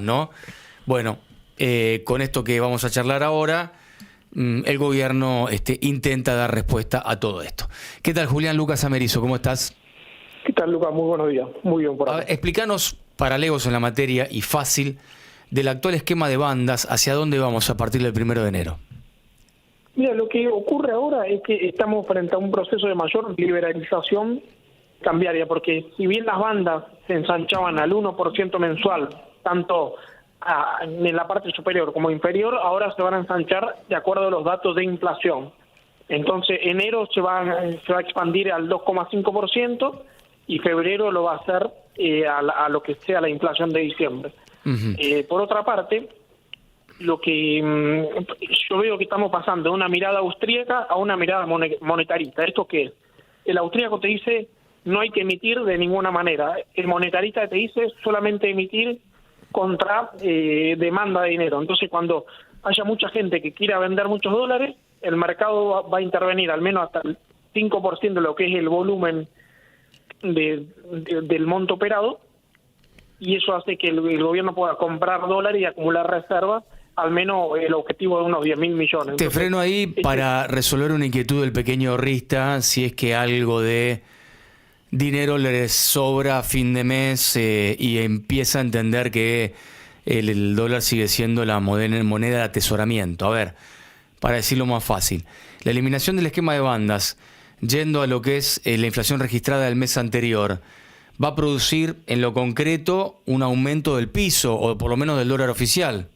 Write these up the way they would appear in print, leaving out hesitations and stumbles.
¿no? Bueno, con esto que vamos a charlar ahora, el gobierno intenta dar respuesta a todo esto. ¿Qué tal, Julián? Lucas Amerizo, ¿cómo estás? ¿Qué tal, Lucas? Muy buenos días. Muy bien por acá. Explícanos, para legos en la materia y fácil, del actual esquema de bandas, ¿hacia dónde vamos a partir del 1 de enero? Mira, lo que ocurre ahora es que estamos frente a un proceso de mayor liberalización cambiaria, porque si bien las bandas se ensanchaban al 1% mensual, tanto en la parte superior como inferior, ahora se van a ensanchar de acuerdo a los datos de inflación. Entonces, enero se va a expandir al 2,5% y febrero lo va a hacer a lo que sea la inflación de diciembre. Uh-huh. Por otra parte, lo que yo veo que estamos pasando de una mirada austríaca a una mirada monetarista. ¿Esto qué es? El austríaco te dice no hay que emitir de ninguna manera. El monetarista te dice solamente emitir contra demanda de dinero. Entonces, cuando haya mucha gente que quiera vender muchos dólares, el mercado va a intervenir al menos hasta el 5% de lo que es el volumen del monto operado, y eso hace que el gobierno pueda comprar dólares y acumular reservas, al menos el objetivo de unos 10.000 millones. Te freno ahí para resolver una inquietud del pequeño ahorrista, si es que algo de dinero les sobra a fin de mes y empieza a entender que el dólar sigue siendo la moneda de atesoramiento. A ver, para decirlo más fácil, la eliminación del esquema de bandas, yendo a lo que es la inflación registrada del mes anterior, va a producir en lo concreto un aumento del piso, o por lo menos del dólar oficial.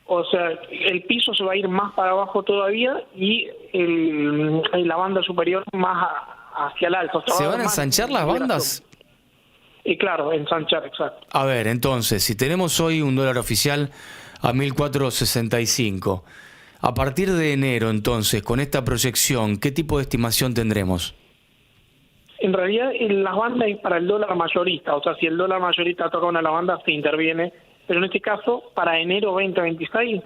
O sea, el piso se va a ir más para abajo todavía y la banda superior más hacia el alto. ¿Se van a ensanchar las bandas? Y claro, ensanchar, exacto. A ver, entonces, si tenemos hoy un dólar oficial a 1.465, a partir de enero, entonces, con esta proyección, ¿qué tipo de estimación tendremos? En realidad, las bandas es para el dólar mayorista. O sea, si el dólar mayorista toca una de las bandas, se interviene. Pero en este caso, para enero 2026,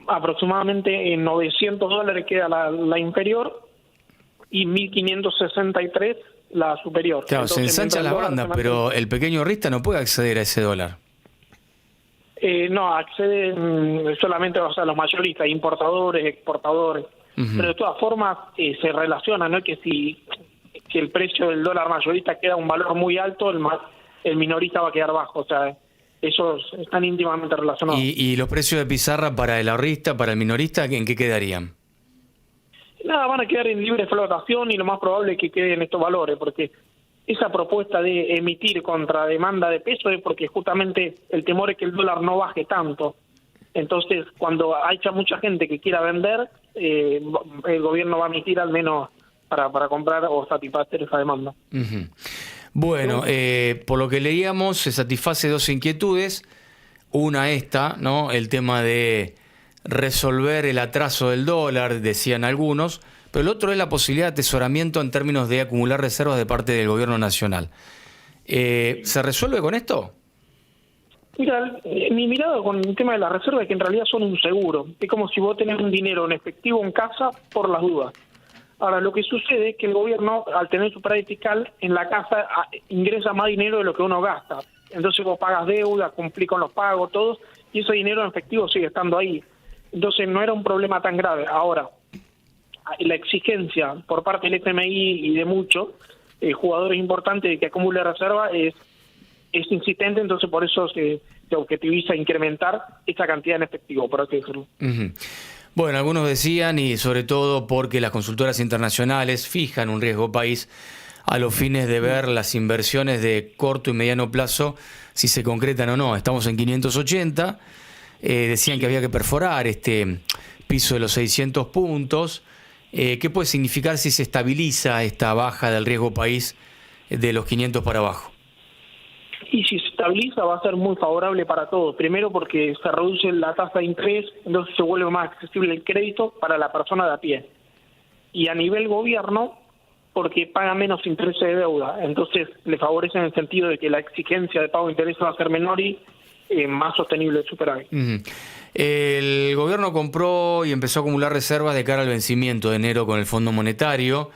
aproximadamente en $900 queda la inferior y 1.563 la superior. Claro, entonces, se ensancha las bandas, pero el pequeño ahorrista no puede acceder a ese dólar. No, acceden solamente, o sea, los mayoristas, importadores, exportadores. Uh-huh. Pero de todas formas se relaciona, ¿no? Que si el precio del dólar mayorista queda a un valor muy alto, el minorista va a quedar bajo. O sea, esos están íntimamente relacionados. ¿Y los precios de pizarra para el ahorrista, para el minorista, en qué quedarían? Nada, van a quedar en libre flotación y lo más probable es que queden estos valores, porque esa propuesta de emitir contra demanda de peso es porque justamente el temor es que el dólar no baje tanto. Entonces, cuando haya mucha gente que quiera vender, el gobierno va a emitir al menos para comprar o satisfacer esa demanda. Uh-huh. Bueno, por lo que leíamos, se satisface dos inquietudes. Una esta, ¿no? El tema de resolver el atraso del dólar, decían algunos, pero el otro es la posibilidad de atesoramiento en términos de acumular reservas de parte del gobierno nacional. ¿Se resuelve con esto? Mira, mi mirada con el tema de la reserva es que en realidad son un seguro. Es como si vos tenés un dinero en efectivo en casa por las dudas. Ahora, lo que sucede es que el gobierno, al tener su superávit fiscal, en la casa ingresa más dinero de lo que uno gasta. Entonces vos pagas deuda, cumplís con los pagos, todos, y ese dinero en efectivo sigue estando ahí. Entonces no era un problema tan grave. Ahora, la exigencia por parte del FMI y de muchos jugadores importantes de que acumule reserva es insistente, entonces por eso se objetiviza incrementar esa cantidad en efectivo, por así decirlo. Uh-huh. Bueno, algunos decían, y sobre todo porque las consultoras internacionales fijan un riesgo país a los fines de ver las inversiones de corto y mediano plazo, si se concretan o no. Estamos en 580, decían que había que perforar este piso de los 600 puntos. ¿Qué puede significar si se estabiliza esta baja del riesgo país de los 500 para abajo? Y si se estabiliza va a ser muy favorable para todos. Primero porque se reduce la tasa de interés, entonces se vuelve más accesible el crédito para la persona de a pie. Y a nivel gobierno, porque paga menos intereses de deuda. Entonces le favorece en el sentido de que la exigencia de pago de intereses va a ser menor y más sostenible el superávit. Uh-huh. El gobierno compró y empezó a acumular reservas de cara al vencimiento de enero con el Fondo Monetario.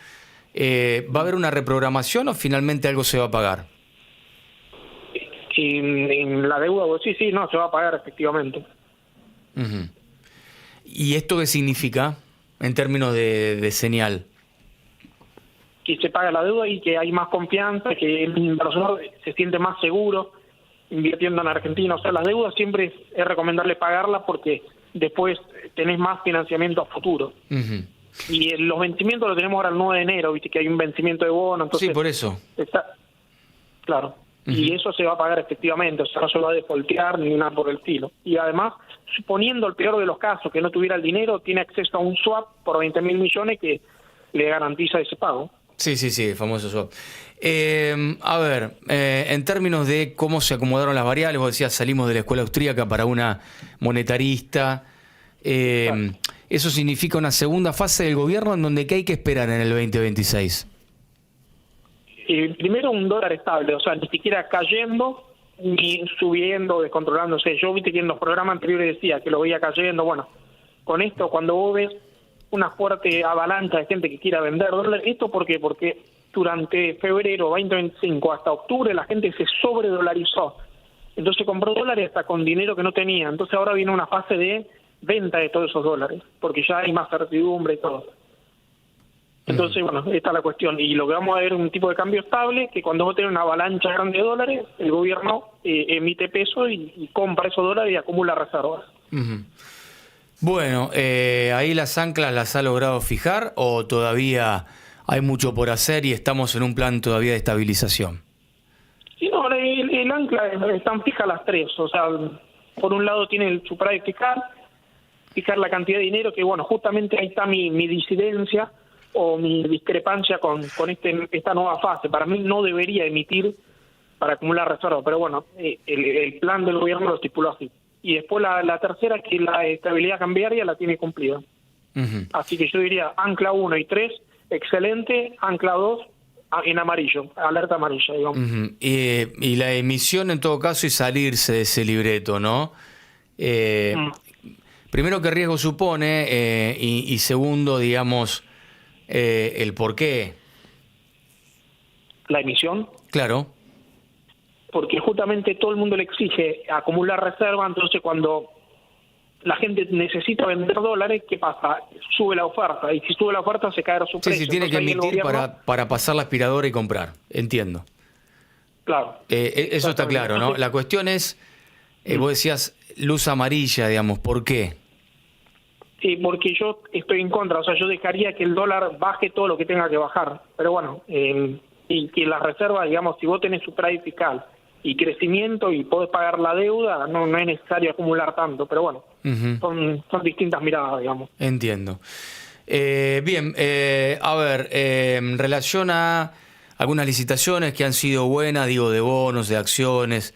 ¿Va a haber una reprogramación o finalmente algo se va a pagar? en la deuda, vos sí, no, se va a pagar efectivamente. Ujú. ¿Y esto qué significa en términos de señal? Que se paga la deuda y que hay más confianza, que el inversor se siente más seguro invirtiendo en Argentina. O sea, las deudas siempre es recomendable pagarlas porque después tenés más financiamiento a futuro. Ujú. Y los vencimientos los tenemos ahora el 9 de enero, viste que hay un vencimiento de bono, entonces... Sí, por eso. Claro. Ujú. Y eso se va a pagar efectivamente, o sea, no se va a defoltear ni nada por el estilo. Y además, suponiendo el peor de los casos, que no tuviera el dinero, tiene acceso a un swap por 20.000 millones que le garantiza ese pago. Sí, el famoso swap. A ver, en términos de cómo se acomodaron las variables, vos decías, salimos de la escuela austríaca para una monetarista. ¿Eso significa una segunda fase del gobierno en donde qué hay que esperar en el 2026? Primero un dólar estable, o sea, ni siquiera cayendo ni subiendo, descontrolándose. Yo viste que en los programas anteriores decía que lo veía cayendo. Bueno, con esto, cuando vos ves una fuerte avalancha de gente que quiera vender dólares, ¿esto por qué? Porque durante febrero 2025 hasta octubre la gente se sobredolarizó. Entonces compró dólares hasta con dinero que no tenía. Entonces ahora viene una fase de venta de todos esos dólares, porque ya hay más certidumbre y todo. Entonces, bueno, esta es la cuestión. Y lo que vamos a ver es un tipo de cambio estable, que cuando vos tenés una avalancha grande de dólares, el gobierno emite peso y compra esos dólares y acumula reservas. Uh-huh. Bueno, ¿ahí las anclas las ha logrado fijar o todavía hay mucho por hacer y estamos en un plan todavía de estabilización? Sí, no, el ancla están fijas las tres. O sea, por un lado tiene el superávit fiscal, fijar la cantidad de dinero, que bueno, justamente ahí está mi disidencia o mi discrepancia con esta nueva fase. Para mí no debería emitir para acumular reservas, pero bueno, el plan del gobierno lo estipuló así. Y después la tercera, que la estabilidad cambiaria la tiene cumplida. Uh-huh. Así que yo diría ancla 1 y 3, excelente, ancla 2 en amarillo, alerta amarilla, digamos. Uh-huh. Y la emisión en todo caso y salirse de ese libreto, ¿no? Primero, ¿qué riesgo supone? Y segundo, digamos, el por qué. ¿La emisión? Claro. Porque justamente todo el mundo le exige acumular reserva, entonces cuando la gente necesita vender dólares, ¿qué pasa? Sube la oferta, y si sube la oferta se cae su precio. Sí, tiene que emitir para pasar la aspiradora y comprar, entiendo. Claro. Eso está claro, ¿no? La cuestión es, vos decías luz amarilla, digamos, ¿por qué? Sí, porque yo estoy en contra, o sea, yo dejaría que el dólar baje todo lo que tenga que bajar, pero bueno, y que la reserva, digamos, si vos tenés superávit fiscal y crecimiento y podés pagar la deuda, no es necesario acumular tanto, pero bueno, son distintas miradas, digamos. Entiendo. Bien, a ver, en relación a algunas licitaciones que han sido buenas, digo, de bonos, de acciones,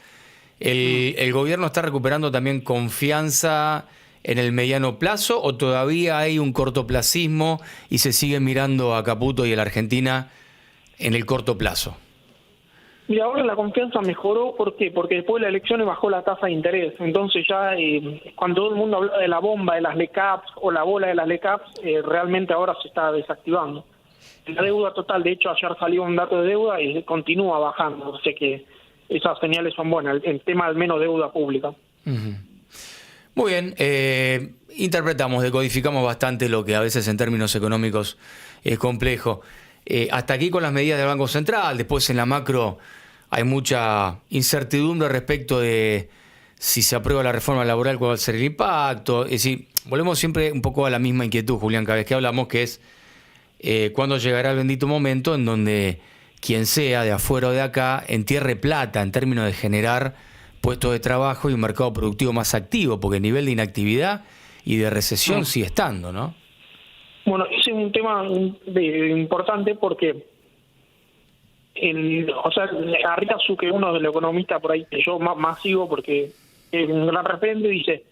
¿el gobierno está recuperando también confianza en el mediano plazo o todavía hay un cortoplacismo y se sigue mirando a Caputo y a la Argentina en el corto plazo? Mira, ahora la confianza mejoró, ¿por qué? Porque después de las elecciones bajó la tasa de interés, entonces ya cuando todo el mundo hablaba de la bomba de las LECAPs o la bola de las LECAPs, realmente ahora se está desactivando. La deuda total, de hecho ayer salió un dato de deuda y continúa bajando, o sea que esas señales son buenas, el tema al menos deuda pública. Uh-huh. Muy bien, interpretamos, decodificamos bastante lo que a veces en términos económicos es complejo. Hasta aquí con las medidas del Banco Central, después en la macro hay mucha incertidumbre respecto de si se aprueba la reforma laboral, cuál va a ser el impacto. Es decir, volvemos siempre un poco a la misma inquietud, Julián, cada vez que hablamos, que es cuándo llegará el bendito momento en donde quien sea, de afuera o de acá, entierre plata en términos de generar puestos de trabajo y un mercado productivo más activo, porque el nivel de inactividad y de recesión sigue estando, ¿no? Bueno, ese es un tema importante porque Arriazu, que uno de los economistas por ahí que yo más sigo porque es un gran referente, dice,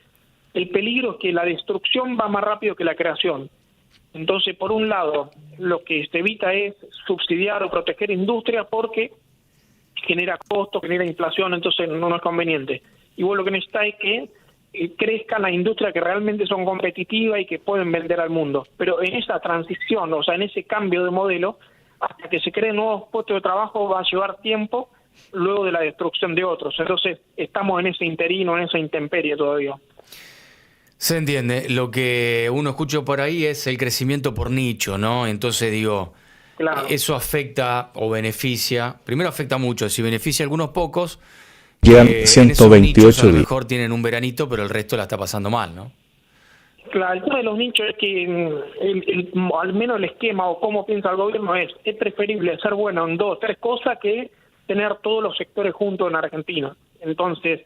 el peligro es que la destrucción va más rápido que la creación. Entonces, por un lado, lo que se evita es subsidiar o proteger industria porque genera costos, genera inflación, entonces no es conveniente. Y vos lo que necesitas es que crezcan las industrias que realmente son competitivas y que pueden vender al mundo. Pero en esa transición, o sea, en ese cambio de modelo, hasta que se creen nuevos puestos de trabajo va a llevar tiempo luego de la destrucción de otros. Entonces estamos en ese interino, en esa intemperie todavía. Se entiende. Lo que uno escucha por ahí es el crecimiento por nicho, ¿no? Entonces digo, Claro. eso afecta o beneficia. Primero afecta mucho, si beneficia a algunos pocos, Llevan en esos nichos 128 a lo días. mejor tienen un veranito, pero el resto la está pasando mal, ¿no? Claro, el tema de los nichos es que al menos el esquema o cómo piensa el gobierno es preferible ser bueno en 2 o 3 cosas que tener todos los sectores juntos en Argentina. Entonces,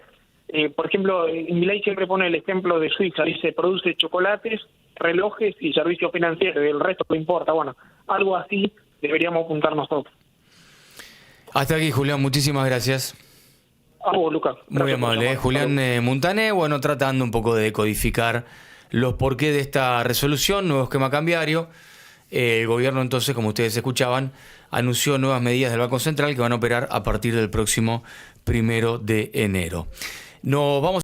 por ejemplo, Milei siempre pone el ejemplo de Suiza, dice produce chocolates, relojes y servicios financieros, y el resto no importa. Bueno, algo así deberíamos apuntar nosotros. Hasta aquí, Julián, muchísimas gracias. A vos, Lucas. Muy Gracias por amable, llamar. Julián Muntané, bueno, tratando un poco de decodificar los porqués de esta resolución, nuevo esquema cambiario. El gobierno entonces, como ustedes escuchaban, anunció nuevas medidas del Banco Central que van a operar a partir del próximo 1 de enero. Nos vamos